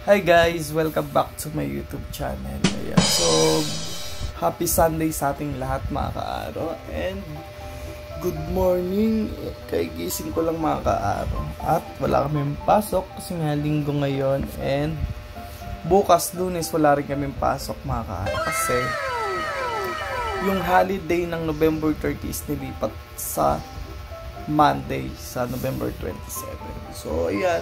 Hi guys! Welcome back to my YouTube channel. Ayan. So, happy Sunday sa ating lahat mga kaaro. And good morning. Kaigising ko lang mga kaaro. At wala kami pasok kasi nga linggo ngayon. And bukas Lunes wala rin kami pasok mga kaaro. Kasi yung holiday ng November 30 is nilipat sa Monday sa November 27. So, ayan.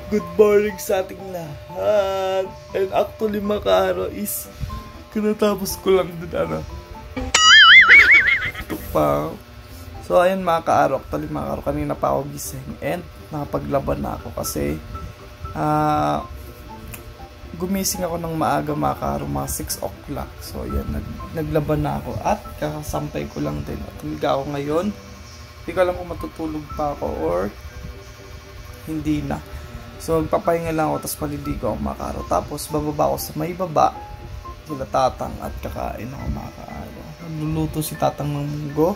Good morning sa ating lahat. And actually, makaro is kinatapos ko lang din, ito pa. So, ayan mga kaaro. Actually, mga kaaro, kanina pa ako gising. And nakapaglaban na ako kasi gumising ako ng maaga mga kaaro, mga 6 o'clock. So, ayan, naglaban na ako. At kakasampay ko lang din. At humiga ako ngayon. Hindi ko alam kung matutulog pa ako or hindi na. So, magpapahinga lang ako, tapos maliligo ako mga kaaro. Tapos, bababa ako sa may baba. Sila tatang at kakain ako mga kaaro. Nagluluto si tatang ng munggo.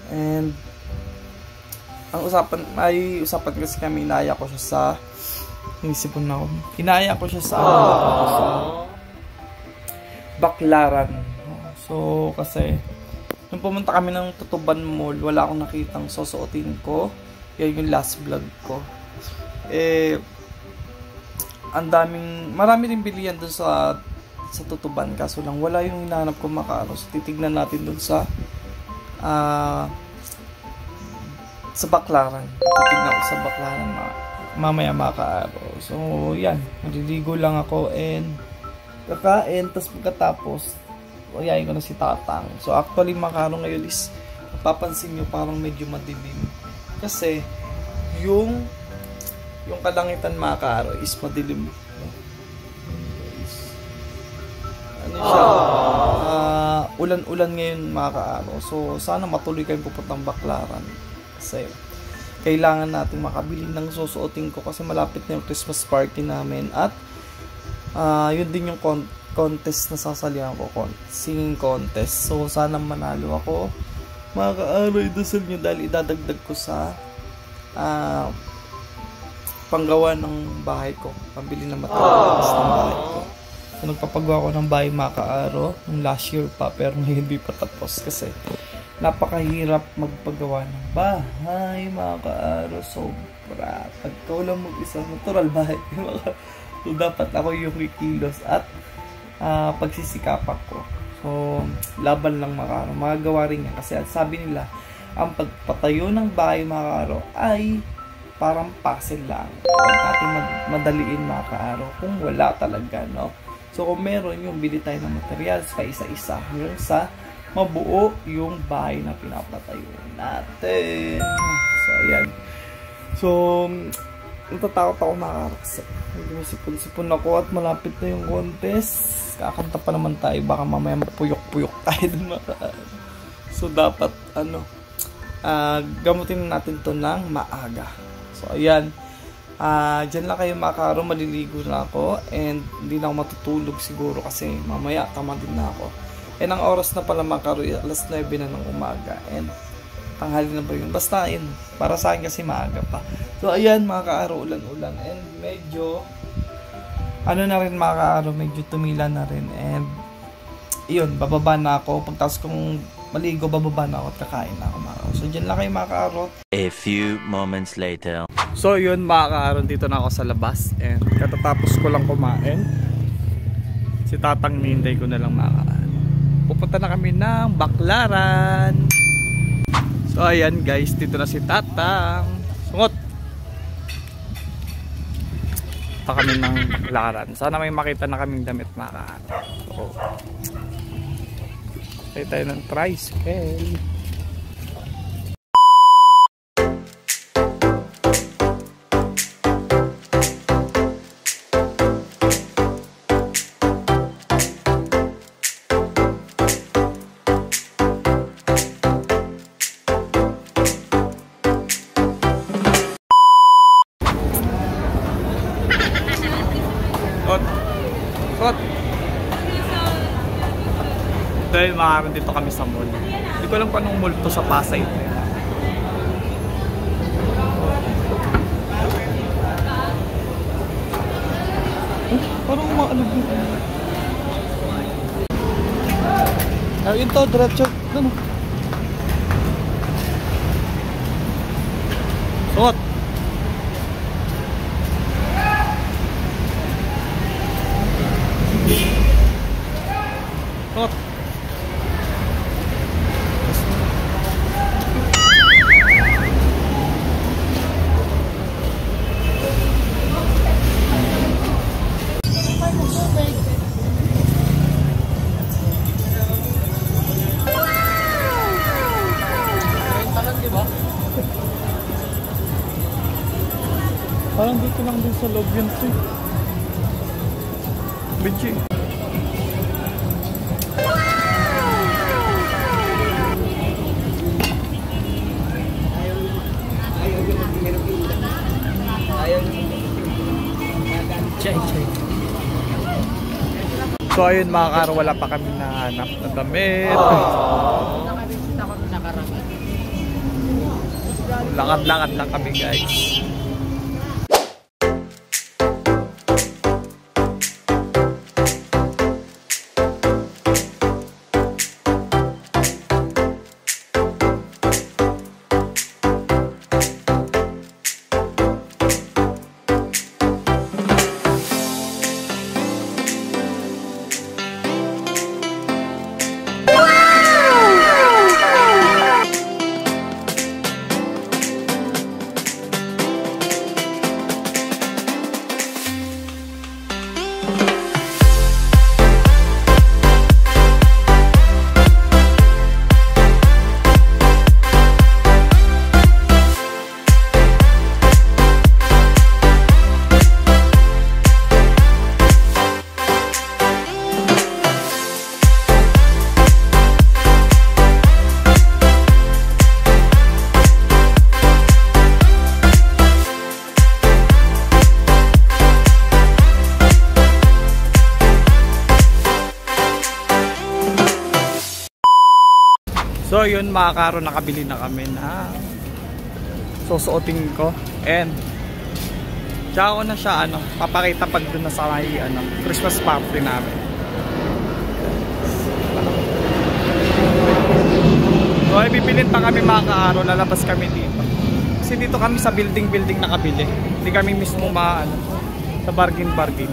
And, ang usapan kasi kami, inaya ko siya sa, inisipon na ako. Inaya ko siya sa, sa Baclaran. So, kasi, nung pumunta kami ng Tutuban Mall, wala akong nakitang susuotin ko. Yan yung last vlog ko. Marami rin bilihan dun sa Tutuban, kaso lang wala yung hinahanap ko makaaro. So, titignan natin dun sa Baclaran. Titignan ko sa Baclaran mamaya makaaro. So, yan. Maliligo lang ako and kakain. Tapos pagkatapos, ayayin ko na si tatang. So, actually, makaro ngayon is, papansin nyo parang medyo madilim. Kasi, yung kalangitan makaro is madilim. Ano siya? Ulan-ulan ngayon makaro. So, sana matuloy kayong pupuntang Baclaran. Kasi, kailangan natin makabili ng susuotin ko kasi malapit na yung Christmas party namin. At, yun din yung contest na sasalihan ko, singing contest. So, sana manalo ako. Mga kaaro, idasal nyo dahil idadagdag ko sa panggawa ng bahay ko. Pambili ng materials ng bahay ko. So, nagpapagawa ko ng bahay mga kaaro. Yung last year pa, pero hindi pa tapos kasi napakahirap magpagawa ng bahay mga kaaro. Sobra. Pagka lang mag-isa, natural bahay. So, dapat ako yung kikilos at pagsisikapan ko. So, laban lang mga kaaro. Magagawa rin yan. Kasi sabi nila, ang pagpatayo ng bahay mga kaaro ay parang puzzle lang. Huwag natin madaliin mga kaaro kung wala talaga, no? So, kung meron yung bili tayo ng materials pa isa-isa hanggang sa mabuo yung bahay na pinapatayo natin. So, ayan. So, natatakot ako mga kaaro kasi sipon-sipon ako at malapit na yung contest. Kakanta pa naman tayo, baka mamaya mapuyok-puyok tayo dun mga kaaro. So, dapat gamutin natin to ng maaga. So, ayan. Dyan lang kayo mga kaaro, maliligo na ako. And hindi na ako matutulog siguro kasi mamaya tama din na ako. And ang oras na pala mga kaaro, alas 9 na ng umaga. And tanghali na ba yun? Basta yun. Para sa akin kasi maaga pa. So, ayan mga kaaro, ulan-ulan. And medyo, na rin mga kaaro, medyo tumila na rin. And, yun, bababa na ako. Pagtas kong maligo, bababa na ako at kakain na ako mga kaaro. So, dyan lang kayo mga kaaro. A few moments later. So, yun mga kaaro, dito na ako sa labas. And katatapos ko lang kumain. Si tatang nintay ko na lang mga kaaro. Pupunta na kami ng Baclaran. So, ayan guys, dito na si tatang. Sungot! Punta kami ng Baclaran. Sana may makita na kaming damit mga kaaro. So, tayo ng tricycle. Dahil makakaroon dito kami sa mall. Hindi ko alam kung anong mall to sa Pasay. Parang maalog yun. Ayun to, diretso. Ano? Suot! Suot! Parang dito lang din sa loob yun siya. Bitchy. Chay. So ayun mga karo, wala pa kami nahanap na damit. Lakad-lakad lang kami guys. So yun mga karo, nakabili na kami na susuotin ko. And tsaka ko na siya papakita pag dun na sa may Christmas party namin. So ay bibilin pa kami mga karo, lalabas kami dito. Kasi dito kami sa building nakabili. Hindi kami mismo sa bargain.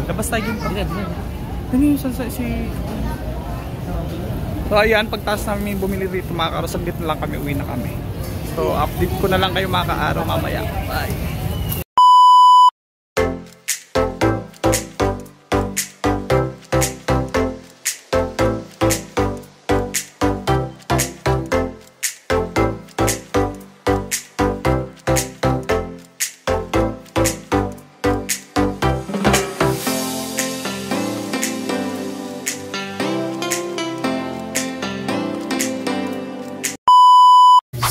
Labas tayo dito. Ano yung si so ayan, pagtaas namin bumili dito mga kaaro, saglit na lang kami, uwi na kami. So update ko na lang kayo mga kaaro mamaya. Bye!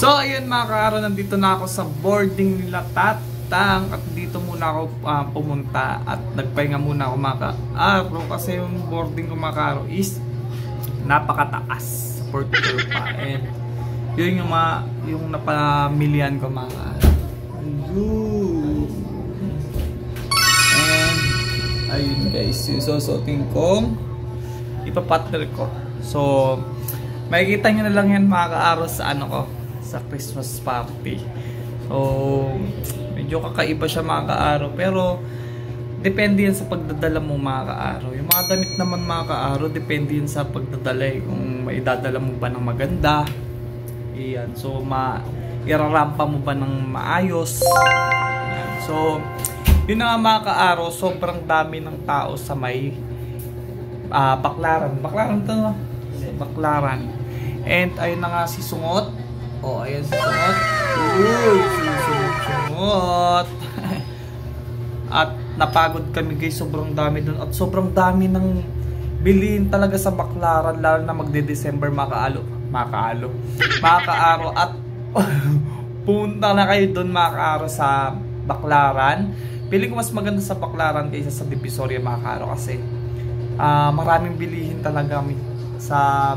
So ayun mga kaaro, nandito na ako sa boarding nila Tatang at dito muna ako pumunta at nagpahinga muna ako mga kaaro kasi yung boarding ko mga kaaro is napakataas sa fourth floor pa, and yun yung napamilian ko mga kaaro. And ayun guys, yung susuotin kong ipapartner ko. So makikita nyo na lang yan mga kaaro sa sa Christmas party. So medyo kakaiba siya mga kaaro, pero depende yan sa pagdadala mo mga kaaro. Yung mga damit naman mga kaaro, depende yan sa pagdadala kung maidadala mo ba ng maganda. Iyan. So irarampa mo ba ng maayos. Iyan. So yun na nga mga kaaro, sobrang dami ng tao sa may Baclaran to, no? Baclaran. And ayun na nga si Sungot. Oh, ayan si Sungot. Uy, Sungot. At napagod kami guys, sobrang dami dun. At sobrang dami ng bilhin talaga sa Baclaran, lalo na magde-December mga kaaro. At punta na kayo dun mga kaaro sa Baclaran. Piling ko mas maganda sa Baclaran kaysa sa Divisoria mga kaaro, kasi maraming bilihin talaga sa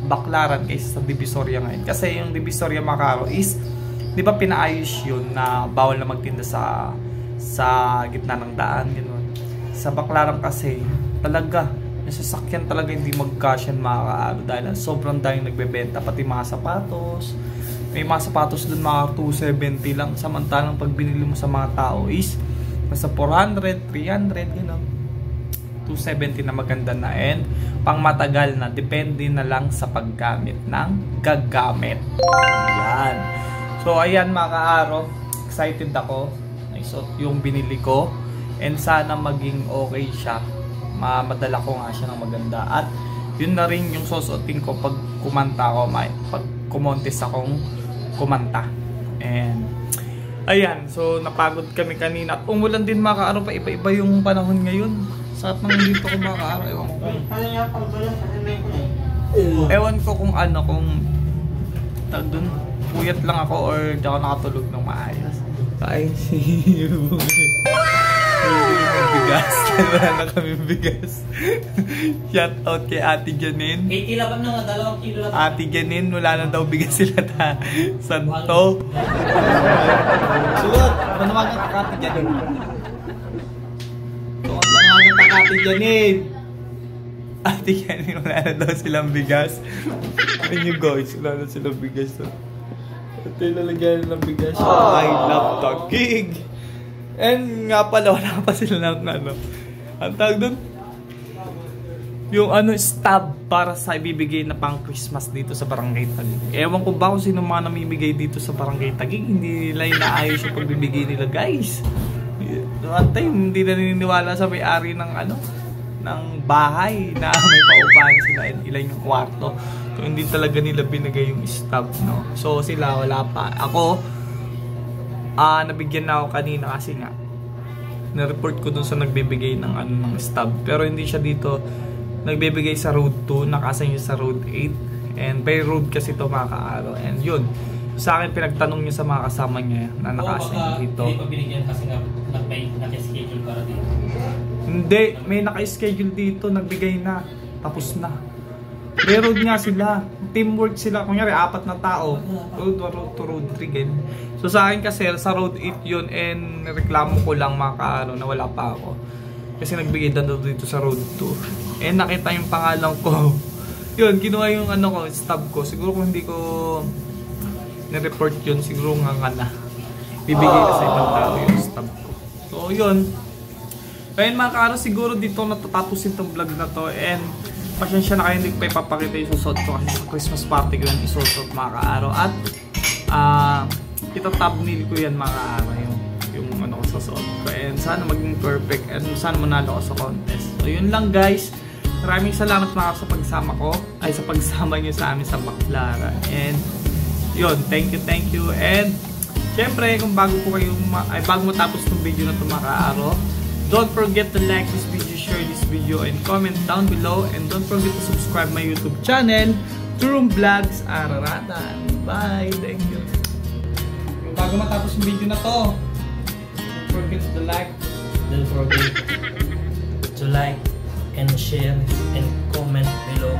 Baclaran kaysa sa Divisoria ngayon. Kasi yung Divisoria mga kaaro is, di ba pinaayos yun na bawal na magtinda sa gitna ng daan, gano'n. sa Baclaran kasi talaga yung sasakyan talaga hindi magkasyan mga kaaro dahil sobrang daming nagbebenta, pati mga sapatos. May mga sapatos dun mga 270 lang, samantalang pag binili mo sa mga tao is nasa 400, 300 gano'n. 270 na maganda na and pang matagal na, depende na lang sa paggamit ng gagamit. Ayan. So ayan mga kaaro, excited ako. Naisot yung binili ko and sana maging okay siya. Madala ko nga siya ng maganda. At yun na rin yung susuotin ko pag kumanta ako, pag kumontes akong kumanta. And ayan, so napagod kami kanina at umulan din mga kaaro, pa iba-iba yung panahon ngayon. Saat nang dito ko mga kaaro, ewan ko kung ano, kung tag dun, puyat lang ako or di ako nakatulog ng maayos. Ay, bigas. Wala na kami bigas. Shout out kay Ate Janine. 80 lang na, 2 kilo lang. Ate Janine, wala na daw bigas sila ta. Santo. Suot, manawagan ka Ate Janine. Suot, manawagan ka Ate Janine. Ate Janine, wala na daw silang bigas. Ayun you guys, wala na silang bigas. Ito yung lalagyan ng bigas. I love the gig. And nga pala, wala pa sila ng ano. Ang tawag dun? Yung ano, stab para sa ibibigay na pang Christmas dito sa Barangay Taguig. Ewan ko ba kung sino mga namimigay dito sa Barangay Taguig. Hindi nila inaayos yung pagbibigay nila, guys. One time, hindi na naniniwala sa may-ari ng ano, ng bahay na may paupahan sila and ilan yung kwarto. So, hindi talaga nila binigay yung stab, no? So, sila wala pa. Ako, nabigyan na ako kanina kasi nga na-report ko dun sa nagbibigay ng ano ng stab, pero hindi siya dito nagbibigay sa road 2, nakasan niya sa road 8 and by road kasi ito mga kaaro. And yun, sa akin pinagtanong niya sa mga kasama niya na nakasan dito. Hindi pa binigyan kasi nga naka-schedule para dito. Hindi, may naka-schedule dito, nagbigay na, tapos na. May road nga sila, teamwork sila, kunyari 4 na tao, road 1, road 2, road 3, ganyan. So sa akin kasi sa road 8 yun and reklamo ko lang mga kaano na wala pa ako. Kasi nagbigay daw dito sa road 2. And nakita yung pangalan ko. Yun, kinuha yung ano ko, stab ko. Siguro kung hindi ko na-report yun, siguro nga na. Bibigay na sa ibang tao yung stab ko. So yun. Kaya mga kaano, siguro dito natatapusin tong vlog na to and pasensya na kayo hindi pa ipapakita yung susot ko kasi sa Christmas party ko yan isusot mga kaaro. At ito-thumbnail ko yan mga kaaro yung ano ko susot ko. And sana maging perfect and sana manalo ko sa contest. So yun lang guys. Maraming salamat mga sa pagsama ko. Ay sa pagsama nyo sa amin sa Baclaran. And yun, thank you. And syempre kung bago po kayo bago matapos itong video na ito mga kaaro, don't forget to like this video, share this video, and comment down below. And don't forget to subscribe my YouTube channel, Turum Vlogs Araratan. Bye! Thank you. Bago matapos yung video na to, don't forget to like. Don't forget to like and share and comment below.